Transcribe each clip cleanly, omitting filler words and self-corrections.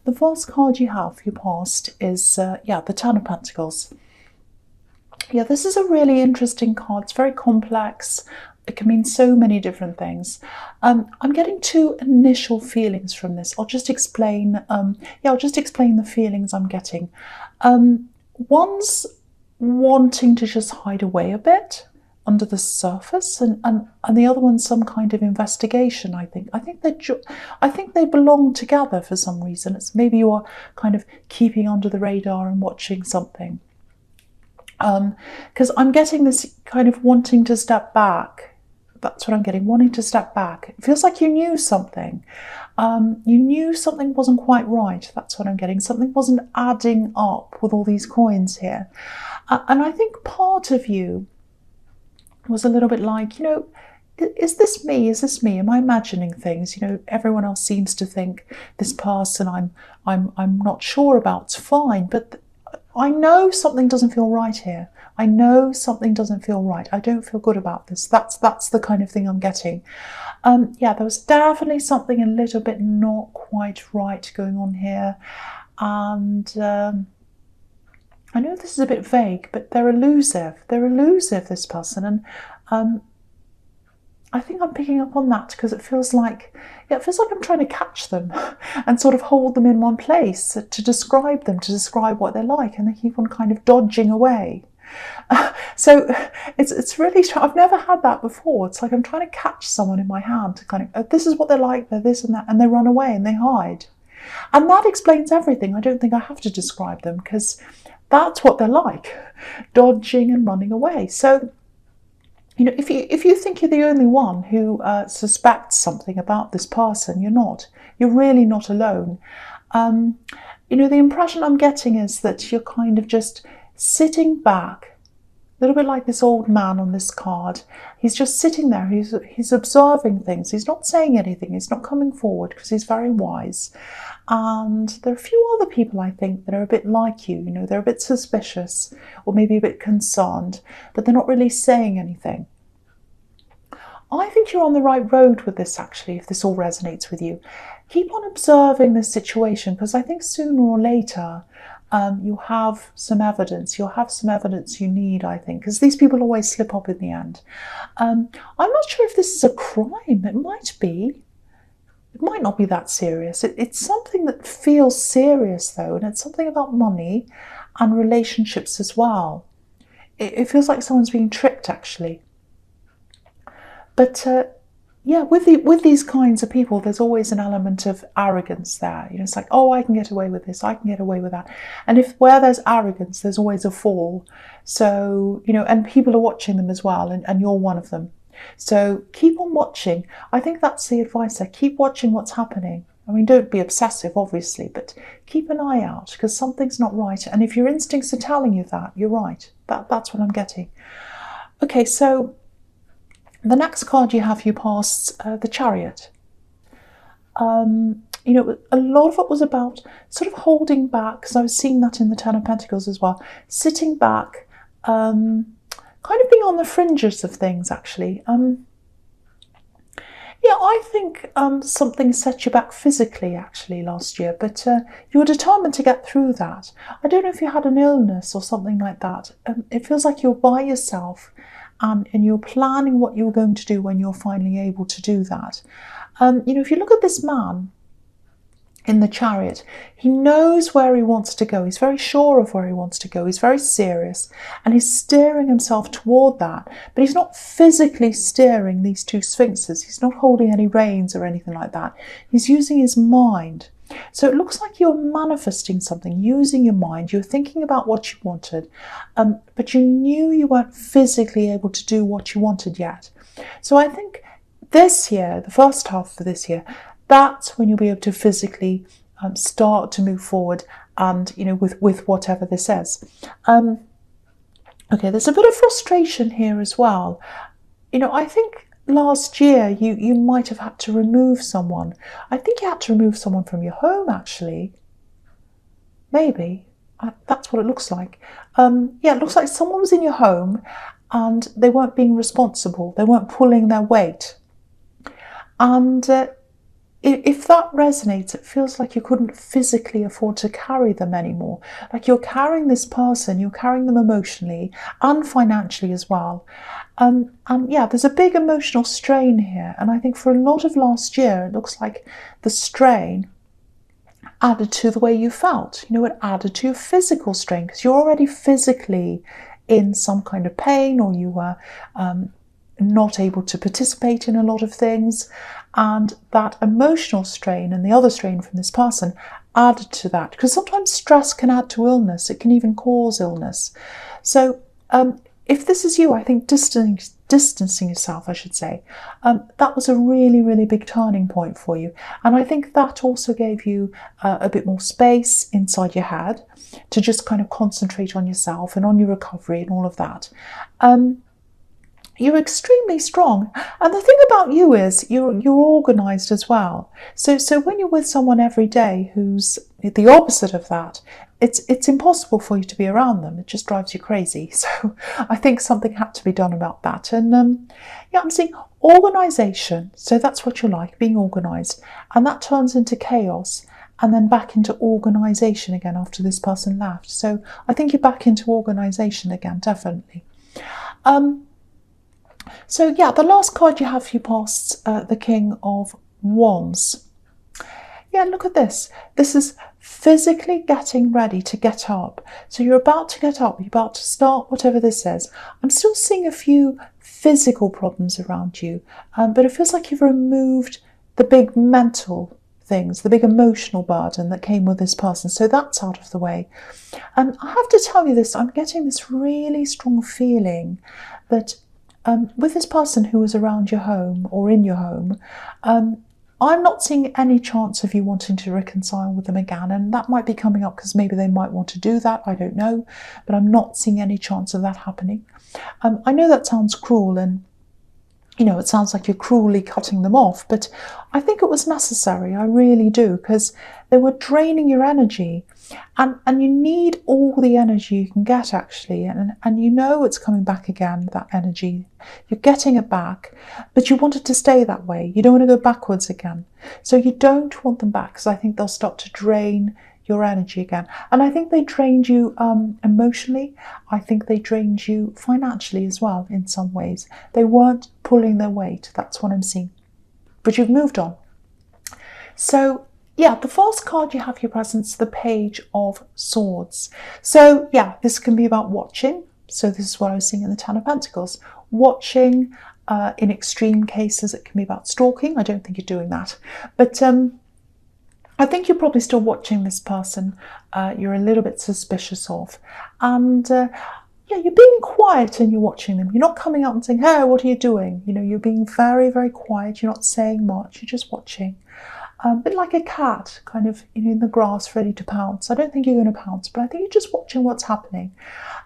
The first card you have for your past is, the Ten of Pentacles. Yeah, this is a really interesting card. It's very complex. It can mean so many different things. I'm getting two initial feelings from this. I'll just explain. I'll just explain the feelings I'm getting. One's wanting to just hide away a bit under the surface, and the other one's some kind of investigation. I think they belong together for some reason. It's maybe you are kind of keeping under the radar and watching something. Because I'm getting this kind of wanting to step back. That's what I'm getting, wanting to step back. It feels like you knew something. You knew something wasn't quite right. That's what I'm getting. Something wasn't adding up with all these coins here. And I think part of you was a little bit like, is this me? Is this me? Am I imagining things? Everyone else seems to think this person I'm not sure about's fine, but I know something doesn't feel right here. I know something doesn't feel right. I don't feel good about this. That's the kind of thing I'm getting. There was definitely something a little bit not quite right going on here. And I know this is a bit vague, but they're elusive. They're elusive, this person. And I think I'm picking up on that because it feels like I'm trying to catch them and sort of hold them in one place to describe them, to describe what they're like, and they keep on kind of dodging away. So it's really, I've never had that before. It's like I'm trying to catch someone in my hand to kind of, this is what they're like, they're this and that, and they run away and they hide. And that explains everything. I don't think I have to describe them because that's what they're like, dodging and running away. So, if you think you're the only one who suspects something about this person, you're not. You're really not alone. The impression I'm getting is that you're kind of just sitting back, a little bit like this old man on this card. He's just sitting there. He's observing things. He's not saying anything. He's not coming forward because he's very wise. And there are a few other people, I think, that are a bit like you. They're a bit suspicious or maybe a bit concerned, but they're not really saying anything. I think you're on the right road with this, actually, if this all resonates with you. Keep on observing this situation, because I think sooner or later you'll have some evidence. You'll have some evidence you need, I think, because these people always slip up in the end. I'm not sure if this is a crime. It might be. It might not be that serious. It's something that feels serious, though, and it's something about money and relationships as well. It feels like someone's being tricked, actually. But with these kinds of people, there's always an element of arrogance there. It's like, oh, I can get away with this, I can get away with that. And where there's arrogance, there's always a fall. So, and people are watching them as well, and you're one of them. So keep on watching. I think that's the advice there. Keep watching what's happening. I mean, don't be obsessive, obviously, but keep an eye out because something's not right. And if your instincts are telling you that, you're right. That's what I'm getting. Okay, so the next card you have, you passed the Chariot. A lot of it was about sort of holding back, because I was seeing that in the Ten of Pentacles as well. Sitting back, kind of being on the fringes of things, actually. I think something set you back physically, actually, last year, but you were determined to get through that. I don't know if you had an illness or something like that. It feels like you're by yourself, and you're planning what you're going to do when you're finally able to do that. If you look at this man in the Chariot, he knows where he wants to go. He's very sure of where he wants to go. He's very serious, and he's steering himself toward that. But he's not physically steering these two sphinxes. He's not holding any reins or anything like that. He's using his mind. So it looks like you're manifesting something, using your mind. You're thinking about what you wanted, but you knew you weren't physically able to do what you wanted yet. So I think this year, the first half of this year, that's when you'll be able to physically start to move forward and, with whatever this is. Okay, there's a bit of frustration here as well. I think last year you might have had to remove someone. I think you had to remove someone from your home, actually. Maybe. That's what it looks like. It looks like someone was in your home and they weren't being responsible. They weren't pulling their weight. And if that resonates, it feels like you couldn't physically afford to carry them anymore. Like you're carrying this person, you're carrying them emotionally and financially as well. And yeah, there's a big emotional strain here. And I think for a lot of last year, it looks like the strain added to the way you felt. It added to your physical strain because you're already physically in some kind of pain, or you were not able to participate in a lot of things, and that emotional strain and the other strain from this person added to that, because sometimes stress can add to illness. It can even cause illness. So if this is you, I think distancing yourself, I should say, that was a really, really big turning point for you. And I think that also gave you a bit more space inside your head to just kind of concentrate on yourself and on your recovery and all of that. You're extremely strong. And the thing about you is you're organised as well. So when you're with someone every day who's the opposite of that, it's impossible for you to be around them. It just drives you crazy. So I think something had to be done about that. And yeah, I'm seeing organisation. So that's what you like, being organised. And that turns into chaos and then back into organisation again after this person left. So I think you're back into organisation again, definitely. So yeah, the last card you have for you past the King of Wands. Yeah, look at this. This is physically getting ready to get up. So you're about to get up, you're about to start whatever this is. I'm still seeing a few physical problems around you, but it feels like you've removed the big mental things, the big emotional burden that came with this person. So that's out of the way. And I have to tell you this, I'm getting this really strong feeling that with this person who was around your home or in your home, I'm not seeing any chance of you wanting to reconcile with them again. And that might be coming up because maybe they might want to do that. I don't know. But I'm not seeing any chance of that happening. I know that sounds cruel, and it sounds like you're cruelly cutting them off, but I think it was necessary. I really do, because they were draining your energy, and you need all the energy you can get, actually, and it's coming back again, that energy. You're getting it back, but you want it to stay that way. You don't want to go backwards again. So you don't want them back, because I think they'll start to drain your energy again. And I think they drained you emotionally. I think they drained you financially as well in some ways. They weren't pulling their weight. That's what I'm seeing. But you've moved on. So yeah, the first card you have your presence, the Page of Swords. So yeah, this can be about watching. So this is what I was seeing in the Ten of Pentacles. Watching, in extreme cases, it can be about stalking. I don't think you're doing that. But I think you're probably still watching this person you're a little bit suspicious of. And yeah, you're being quiet and you're watching them. You're not coming up and saying, hey, what are you doing? You're being very, very quiet. You're not saying much. You're just watching. A bit like a cat, kind of in the grass, ready to pounce. I don't think you're going to pounce, but I think you're just watching what's happening.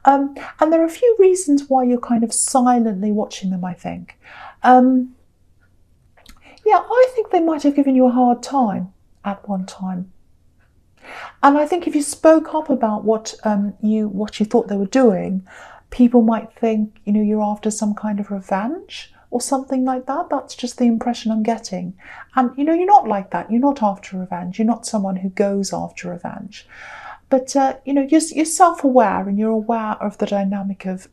And there are a few reasons why you're kind of silently watching them, I think. Yeah, I think they might have given you a hard time at one time. And I think if you spoke up about what you thought they were doing, people might think, you're after some kind of revenge or something like that. That's just the impression I'm getting. And, you're not like that. You're not after revenge. You're not someone who goes after revenge. But, you're self-aware, and you're aware of the dynamic of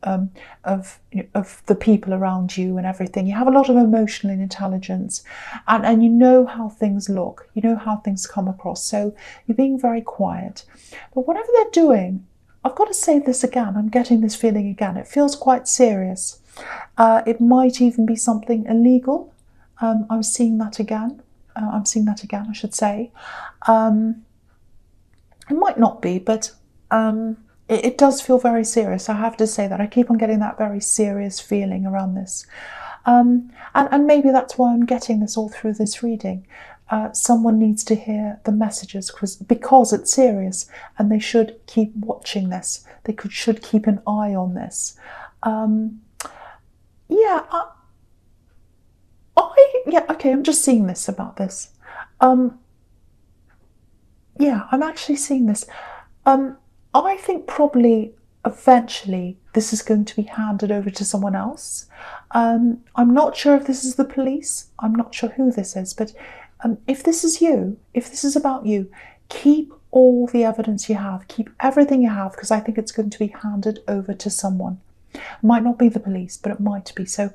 the people around you and everything. You have a lot of emotional intelligence, and you know how things look. You know how things come across. So you're being very quiet. But whatever they're doing, I've got to say this again. I'm getting this feeling again. It feels quite serious. It might even be something illegal. I'm seeing that again. I should say. It might not be, but it does feel very serious. I have to say that. I keep on getting that very serious feeling around this. And maybe that's why I'm getting this all through this reading. Someone needs to hear the messages because it's serious, and they should keep watching this. They should keep an eye on this. Okay, I'm just seeing this about this. Yeah, I'm actually seeing this. I think probably eventually this is going to be handed over to someone else. I'm not sure if this is the police. I'm not sure who this is, but If this is you, if this is about you, keep all the evidence you have, keep everything you have, because I think it's going to be handed over to someone. It might not be the police, but it might be. So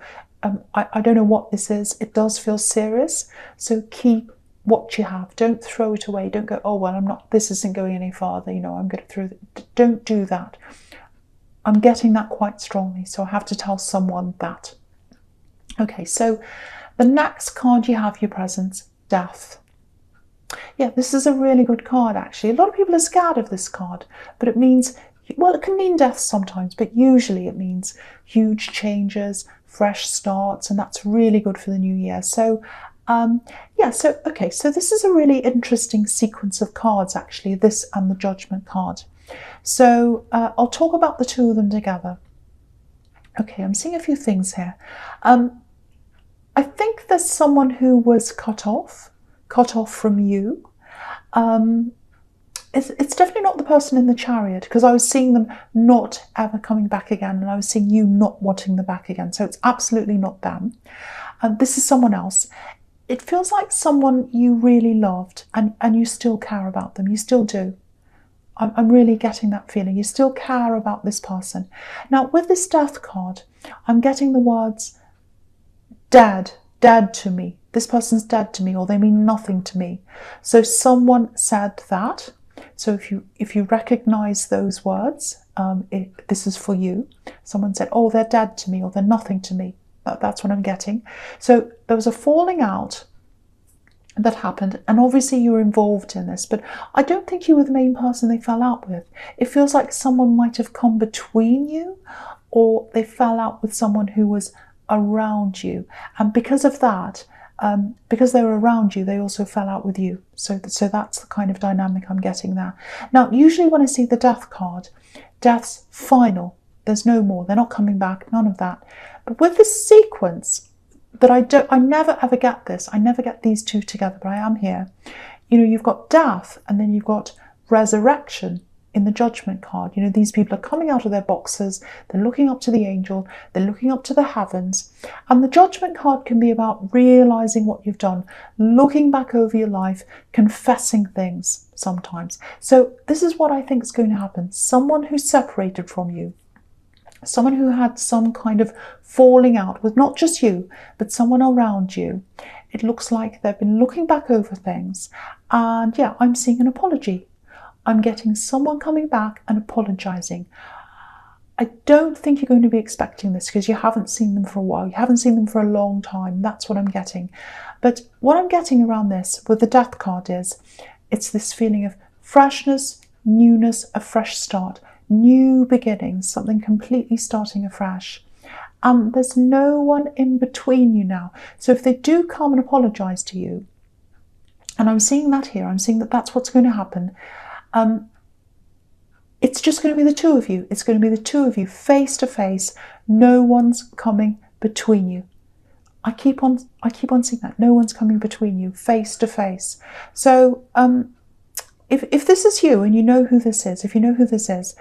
I don't know what this is. It does feel serious. So keep what you have. Don't throw it away. Don't go, oh, well, this isn't going any farther. I'm going to throw it. Don't do that. I'm getting that quite strongly. So I have to tell someone that. Okay, so the next card you have, your presence, death. Yeah, this is a really good card, actually. A lot of people are scared of this card, but it means, well, it can mean death sometimes, but usually it means huge changes, fresh starts, and that's really good for the new year. So, so this is a really interesting sequence of cards, actually, this and the Judgment card. So I'll talk about the two of them together. Okay, I'm seeing a few things here. I think there's someone who was cut off from you. It's definitely not the person in the Chariot, because I was seeing them not ever coming back again, and I was seeing you not wanting them back again. So it's absolutely not them. This is someone else. It feels like someone you really loved, and you still care about them. You still do. I'm really getting that feeling. You still care about this person. Now, with this death card, I'm getting the words dead to me. This person's dead to me, or they mean nothing to me. So someone said that. So if you recognize those words, this is for you. Someone said, oh, they're dead to me, or they're nothing to me. That's what I'm getting. So there was a falling out that happened, and obviously you were involved in this, but I don't think you were the main person they fell out with. It feels like someone might have come between you, or they fell out with someone who was around you, and because of that, because they were around you, they also fell out with you. So that's the kind of dynamic I'm getting there. Now, usually when I see the death card, death's final. There's no more. They're not coming back. None of that. But with this sequence, that I never ever get this. I never get these two together, but I am here. You've got death, and then you've got resurrection in the Judgment card. These people are coming out of their boxes, they're looking up to the angel, they're looking up to the heavens. And the Judgment card can be about realizing what you've done, looking back over your life, confessing things sometimes. So this is what I think is going to happen. Someone who's separated from you, someone who had some kind of falling out with not just you, but someone around you. It looks like they've been looking back over things, and yeah, I'm seeing an apology. I'm getting someone coming back and apologizing. I don't think you're going to be expecting this, because you haven't seen them for a while. You haven't seen them for a long time. That's what I'm getting. But what I'm getting around this with the death card is, it's this feeling of freshness, newness, a fresh start, new beginnings, something completely starting afresh. And there's no one in between you now. So if they do come and apologize to you, and I'm seeing that here, I'm seeing that that's what's going to happen. It's just going to be the two of you. It's going to be the two of you face to face. No one's coming between you. I keep on seeing that. No one's coming between you, face to face. So if this is you, and you know who this is, if you know who this is,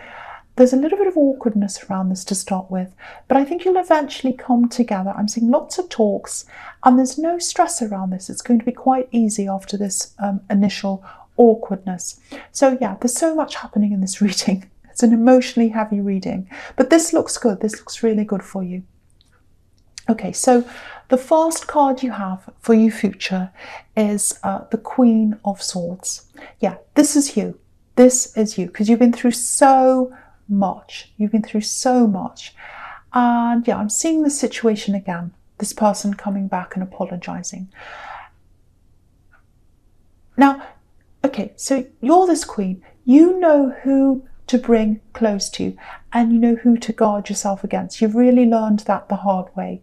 there's a little bit of awkwardness around this to start with, but I think you'll eventually come together. I'm seeing lots of talks, and there's no stress around this. It's going to be quite easy after this initial awkwardness. So yeah, there's so much happening in this reading. It's an emotionally heavy reading, but this looks good. This looks really good for you. Okay, so the first card you have for your future is the Queen of Swords. Yeah, this is you. This is you, because you've been through so much. You've been through so much. And yeah, I'm seeing the situation again. This person coming back and apologizing. Now, okay, so you're this queen. You know who to bring close to you, and you know who to guard yourself against. You've really learned that the hard way.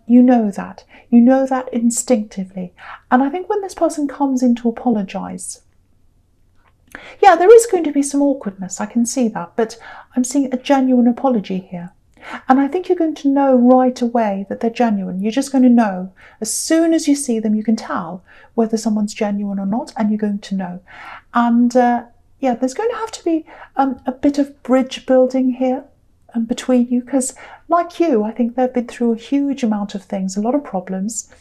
You know that. You know that instinctively. And I think when this person comes in to apologize, yeah, there is going to be some awkwardness. I can see that, but I'm seeing a genuine apology here. And I think you're going to know right away that they're genuine. You're just going to know. As soon as you see them, you can tell whether someone's genuine or not, and you're going to know. And yeah, there's going to have to be a bit of bridge building here between you, because like you, I think they've been through a huge amount of things, a lot of problems.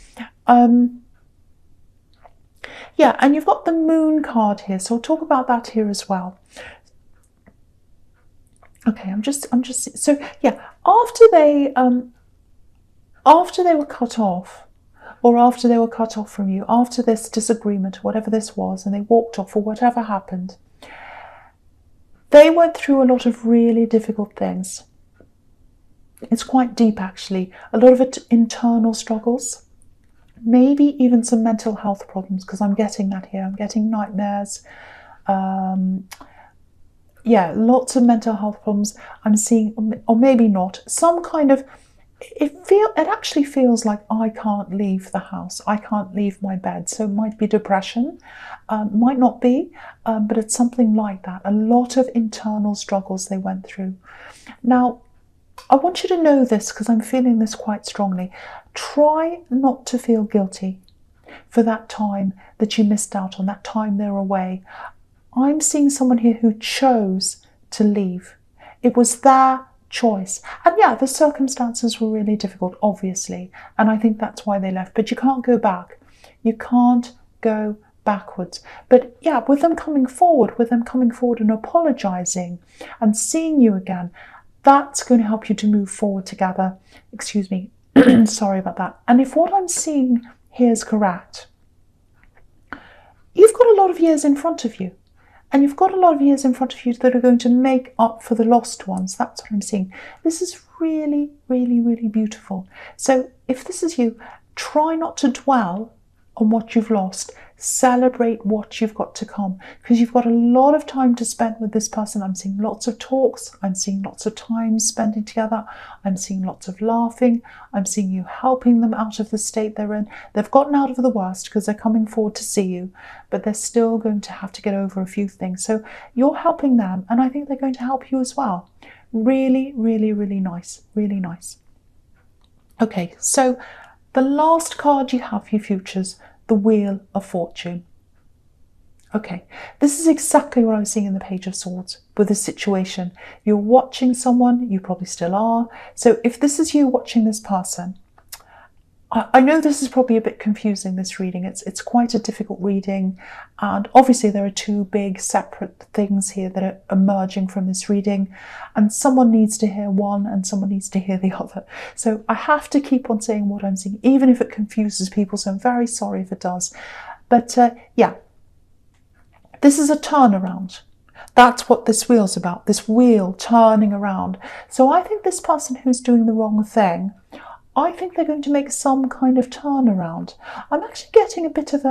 Yeah, and you've got the Moon card here, so I'll talk about that here as well. Okay, I'm just so yeah. After they were cut off, or after they were cut off from you, after this disagreement, whatever this was, and they walked off, or whatever happened, they went through a lot of really difficult things. It's quite deep, actually. A lot of it internal struggles, maybe even some mental health problems, because I'm getting that here. I'm getting nightmares. Yeah, lots of mental health problems. I'm seeing, or maybe not, some kind of, it actually feels like I can't leave the house. I can't leave my bed. So it might be depression, might not be, but it's something like that. A lot of internal struggles they went through. Now, I want you to know this because I'm feeling this quite strongly. Try not to feel guilty for that time that you missed out on, that time they're away. I'm seeing someone here who chose to leave. It was their choice. And yeah, the circumstances were really difficult, obviously. And I think that's why they left. But you can't go back. You can't go backwards. But yeah, with them coming forward and apologizing and seeing you again, that's going to help you to move forward together. Excuse me. Sorry about that. And if what I'm seeing here is correct, you've got a lot of years in front of you. And you've got a lot of years in front of you that are going to make up for the lost ones. That's what I'm seeing. This is really, really, really beautiful. So if this is you, try not to dwell on what you've lost. Celebrate what you've got to come, because you've got a lot of time to spend with this person. I'm seeing lots of talks. I'm seeing lots of time spending together. I'm seeing lots of laughing. I'm seeing you helping them out of the state they're in. They've gotten out of the worst because they're coming forward to see you, but they're still going to have to get over a few things. So you're helping them, and I think they're going to help you as well. Really, really, really nice. Really nice. Okay, so the last card you have for your futures, the Wheel of Fortune. Okay, this is exactly what I was seeing in the Page of Swords with this situation. You're watching someone, you probably still are. So if this is you watching this person, I know this is probably a bit confusing, this reading. It's quite a difficult reading. And obviously there are two big separate things here that are emerging from this reading. And someone needs to hear one and someone needs to hear the other. So I have to keep on saying what I'm seeing, even if it confuses people. So I'm very sorry if it does. But yeah, this is a turnaround. That's what this wheel's about, this wheel turning around. So I think this person who's doing the wrong thing, I think they're going to make some kind of turnaround. I'm actually getting a bit of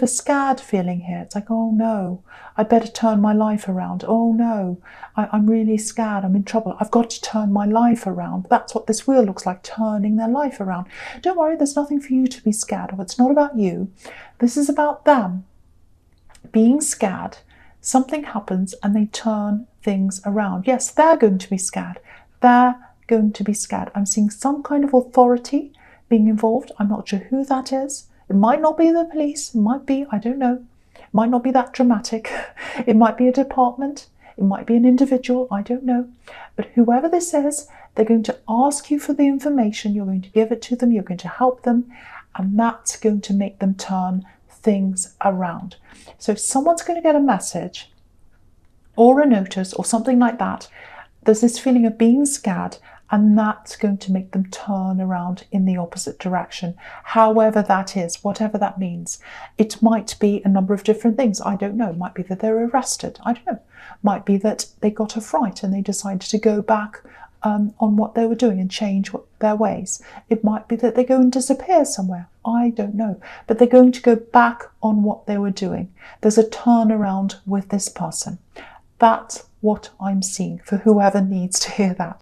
a scared feeling here. It's like, oh no, I better turn my life around. Oh no, I'm really scared. I'm in trouble. I've got to turn my life around. That's what this wheel looks like, turning their life around. Don't worry, there's nothing for you to be scared of. It's not about you. This is about them being scared. Something happens and they turn things around. Yes, they're going to be scared. They're going to be scared. I'm seeing some kind of authority being involved. I'm not sure who that is. It might not be the police. It might be, I don't know. It might not be that dramatic. It might be a department. It might be an individual. I don't know. But whoever this is, they're going to ask you for the information. You're going to give it to them. You're going to help them. And that's going to make them turn things around. So someone's going to get a message or a notice or something like that. There's this feeling of being scared, and that's going to make them turn around in the opposite direction, however that is, whatever that means. It might be a number of different things. I don't know. It might be that they're arrested. I don't know. It might be that they got a fright and they decided to go back on what they were doing and change their ways. It might be that they go and disappear somewhere. I don't know. But they're going to go back on what they were doing. There's a turnaround with this person. That's what I'm seeing for whoever needs to hear that.